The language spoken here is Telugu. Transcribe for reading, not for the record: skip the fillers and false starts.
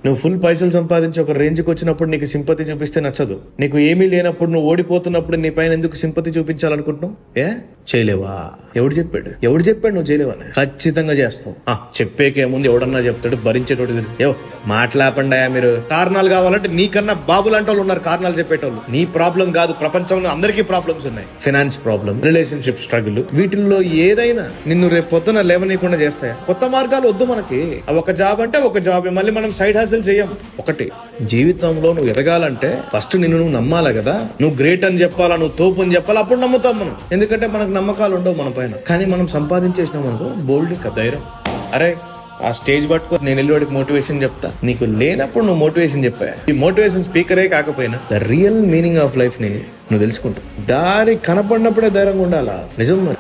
నువ్వు ఫుల్ పైసలు సంపాదించి ఒక రేంజ్కి వచ్చినప్పుడు నీకు సింపతి చూపిస్తే నచ్చదు. నీకు ఏమీ లేనప్పుడు నువ్వు ఓడిపోతున్నప్పుడు నీ పైన ఎందుకు సింపతి చూపించాలనుకుంటున్నావు? చేయలేవా? ఎవడు చెప్పాడు నువ్వు చేయలేవని? ఖచ్చితంగా చేస్తావు. చెప్పేకేముంది, ఎవడన్నా చెప్తాడు, భరించేటోడు తెలుసు. మాట్లాపండి మీరు. కారణాలు కావాలంటే నీకన్నా బాబు లాంటి వాళ్ళు ఉన్నారు కారణాలు చెప్పేటోళ్ళు. నీ ప్రాబ్లం కాదు, ప్రపంచంలో అందరికీ ప్రాబ్లమ్స్ ఉన్నాయి. ఫైనాన్స్ ప్రాబ్లం, రిలేషన్షిప్ స్ట్రగుల్, వీటిల్లో ఏదైనా నిన్ను రేపు పొద్దున లేవనీయకుండా చేస్తాయా? కొత్త మార్గాలు వద్దు మనకి. ఒక జాబ్ అంటే ఒక జాబ్, మళ్ళీ మనం సైడ్ హసల్ చేయం. ఒకటి, జీవితంలో నువ్వు ఎదగాలంటే ఫస్ట్ నిన్ను నువ్వు నమ్మాలి కదా. నువ్వు గ్రేట్ అని చెప్పాలా, నువ్వు తోపు అని చెప్పాలా, అప్పుడు నమ్ముతాం మనం. ఎందుకంటే మనకు నమ్మకాలు ఉండవు మన పైన. కానీ మనం సంపాదించేసినాం అనుకో, బోల్డ్ ధైర్యం. అరే ఆ స్టేజ్ పట్టుకో, నేను వెళ్ళి వాడికి మోటివేషన్ చెప్తా. నీకు లేనప్పుడు నువ్వు మోటివేషన్ చెప్పా. ఈ మోటివేషన్ స్పీకరే కాకపోయినా the real meaning of life ని నువ్వు తెలుసుకుంటావు. దారి కనపడినప్పుడే ధైర్యంగా ఉండాలా. నిజం మరి.